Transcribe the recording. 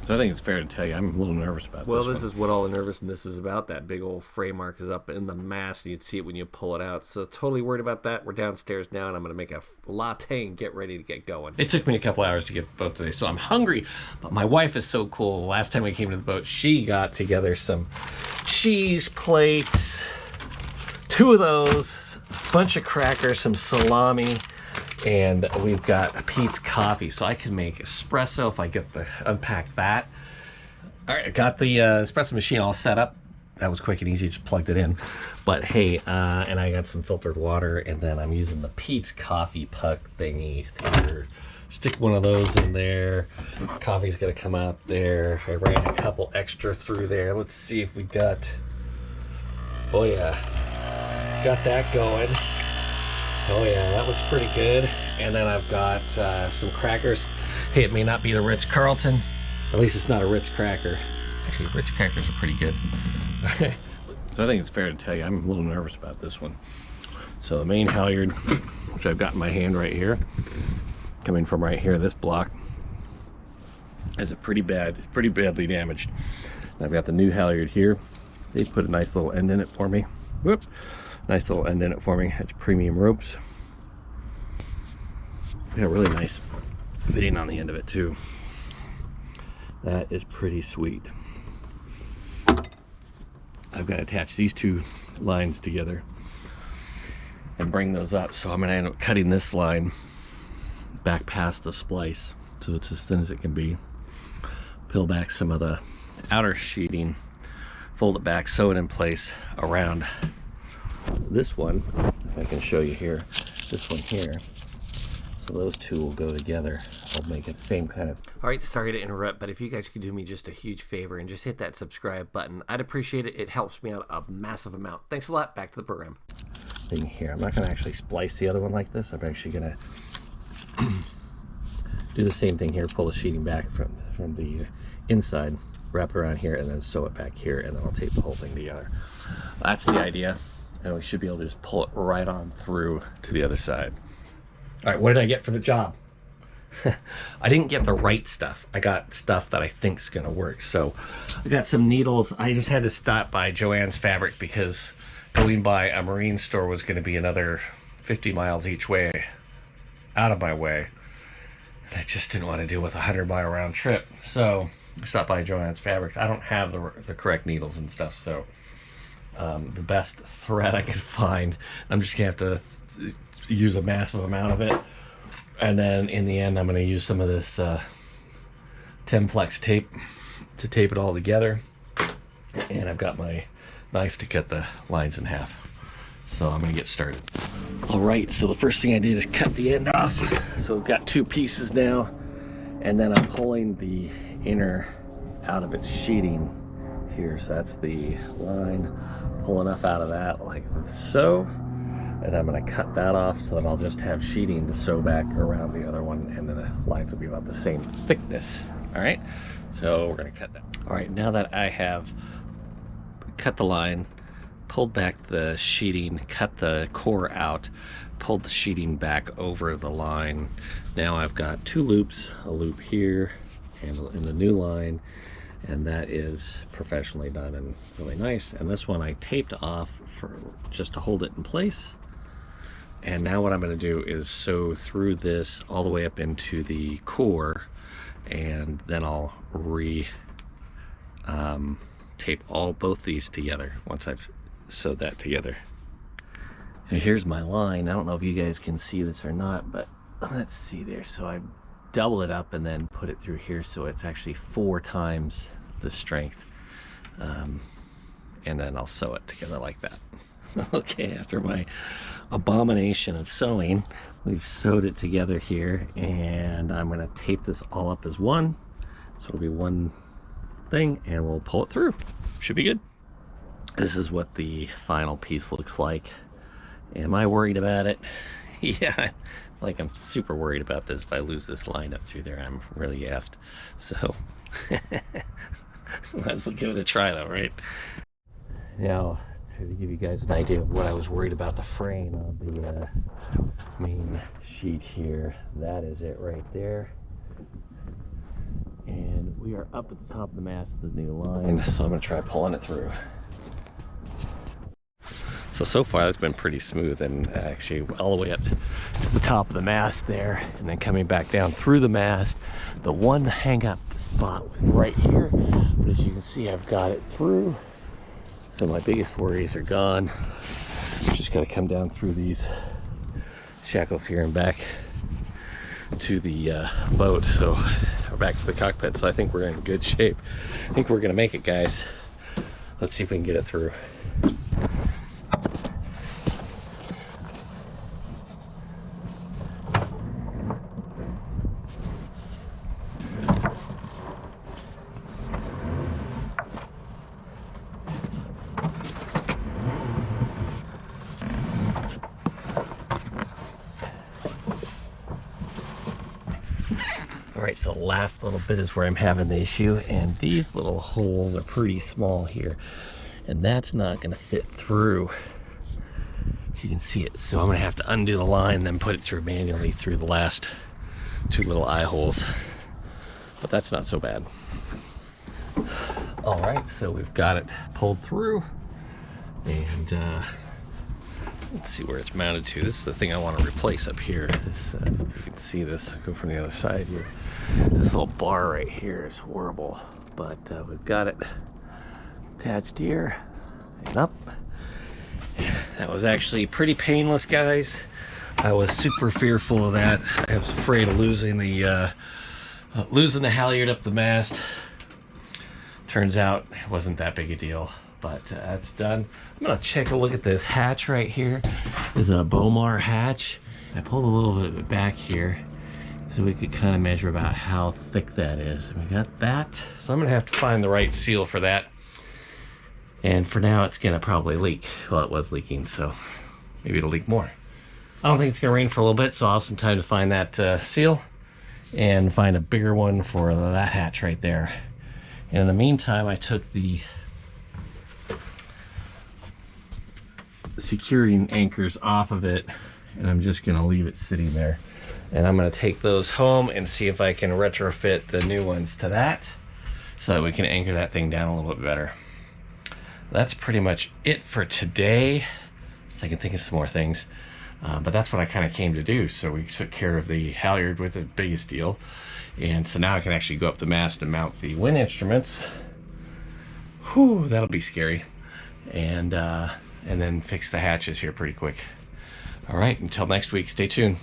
So I think it's fair to tell you I'm a little nervous about Well, this this one. is what all the nervousness is about. That big old fray mark is up in the mast. You'd see it when you pull it out. So totally worried about that. We're downstairs now, and I'm going to make a latte and get ready to get going. It took me a couple hours to get to the boat today, so I'm hungry. But my wife is so cool. Last time we came to the boat, she got together some cheese plates, 2 of those, a bunch of crackers, some salami, and we've got Pete's coffee, so I can make espresso if I get the unpack that. All right, I got the espresso machine all set up. That was quick and easy, just plugged it in. But hey, and I got some filtered water, and then I'm using the Pete's coffee puck thingy here. Stick one of those in there. Coffee's gonna come out there. I ran a couple extra through there. Let's see if we got, oh yeah, got that going. Oh yeah, that looks pretty good. And then I've got some crackers. Hey, it may not be the Ritz-Carlton. At least it's not a Ritz cracker. Actually, Ritz crackers are pretty good. So I think it's fair to tell you I'm a little nervous about this one. So the main halyard, which I've got in my hand right here, coming from right here, this block, is pretty badly damaged. And I've got the new halyard here. They put a nice little end in it for me. Whoop! Nice little end in it for me. It's premium ropes. Yeah, really nice fitting on the end of it too. That is pretty sweet. I've got to attach these 2 lines together and bring those up. So I'm going to end up cutting this line back past the splice so it's as thin as it can be. Peel back some of the outer sheeting, fold it back, sew it in place around this one. If I can show you here, this one here. So those 2 will go together. I'll make it the same kind of. All right, sorry to interrupt, but if you guys could do me just a huge favor and just hit that subscribe button, I'd appreciate it. It helps me out a massive amount. Thanks a lot. Back to the program. Thing here. I'm not going to actually splice the other one like this. I'm actually going to do the same thing here. Pull the sheeting back from the inside, wrap it around here, and then sew it back here, and then I'll tape the whole thing together. That's the idea, and we should be able to just pull it right on through to the other side. All right, what did I get for the job? I didn't get the right stuff. I got stuff that I think is going to work. So I got some needles. I just had to stop by Joann's Fabric because going by a marine store was going to be another 50 miles each way out of my way. And I just didn't want to deal with a 100-mile round trip. So I stopped by Joann's Fabric. I don't have the correct needles and stuff. So the best thread I could find, I'm just going to have to use a massive amount of it. And then in the end, I'm going to use some of this Temflex tape to tape it all together. And I've got my knife to cut the lines in half. So I'm going to get started. All right, so the first thing I did is cut the end off. So we've got 2 pieces now. And then I'm pulling the inner out of its sheeting here. So that's the line. Pull enough out of that like so. And I'm going to cut that off so that I'll just have sheeting to sew back around the other one, and then the lines will be about the same thickness. All right, so we're going to cut that. All right, now that I have cut the line, pulled back the sheeting, cut the core out, pulled the sheeting back over the line. Now I've got 2 loops, a loop here and in the new line, and that is professionally done and really nice. And this one I taped off for just to hold it in place. And now what I'm going to do is sew through this all the way up into the core, and then I'll tape both these together once I've sewed that together. And here's my line. I don't know if you guys can see this or not, but let's see there. So I double it up and then put it through here, so it's actually 4 times the strength, and then I'll sew it together like that. Okay, after my abomination of sewing, we've sewed it together here, and I'm going to tape this all up as one, so it'll be one thing, and we'll pull it through. Should be good. This is what the final piece looks like. Am I worried about it? Yeah, like I'm super worried about this. If I lose this line up through there, I'm really effed. So might as well give it a try though, right? Now, to give you guys an idea of what I was worried about, the frame of the main sheet here, that is it right there. And we are up at the top of the mast of the new line, so I'm gonna try pulling it through. So far it's been pretty smooth, and actually all the way up to the top of the mast there, and then coming back down through the mast. The one hang up spot was right here, but as you can see, I've got it through. So my biggest worries are gone. Just gotta come down through these shackles here and back to the boat, so or back to the cockpit. So I think we're in good shape. I think we're gonna make it, guys. Let's see if we can get it through. All right, so the last little bit is where I'm having the issue, and these little holes are pretty small here, and that's not gonna fit through, if you can see it. So I'm gonna have to undo the line, then put it through manually through the last two little eye holes, but that's not so bad. All right, so we've got it pulled through, and let's see where it's mounted to. This is the thing I want to replace up here. This, you can see this, go from the other side here. This little bar right here is horrible, but we've got it attached here and up. That was actually pretty painless, guys. I was super fearful of that. I was afraid of losing the halyard up the mast. Turns out it wasn't that big a deal, but that's done. I'm gonna check a look at this hatch right here. This is a Bomar hatch. I pulled a little bit of it back here so we could kind of measure about how thick that is. We got that. So I'm gonna have to find the right seal for that. And for now, it's gonna probably leak. Well, it was leaking, so maybe it'll leak more. I don't think it's gonna rain for a little bit, so I'll have some time to find that seal and find a bigger one for that hatch right there. And in the meantime, I took the securing anchors off of it, and I'm just gonna leave it sitting there. And I'm gonna take those home and see if I can retrofit the new ones to that so that we can anchor that thing down a little bit better. That's pretty much it for today. So I can think of some more things, but that's what I kind of came to do. So we took care of the halyard with the biggest deal, and so now I can actually go up the mast and mount the wind instruments. Whew, that'll be scary. And then fix the hatches here pretty quick. All right, until next week, stay tuned.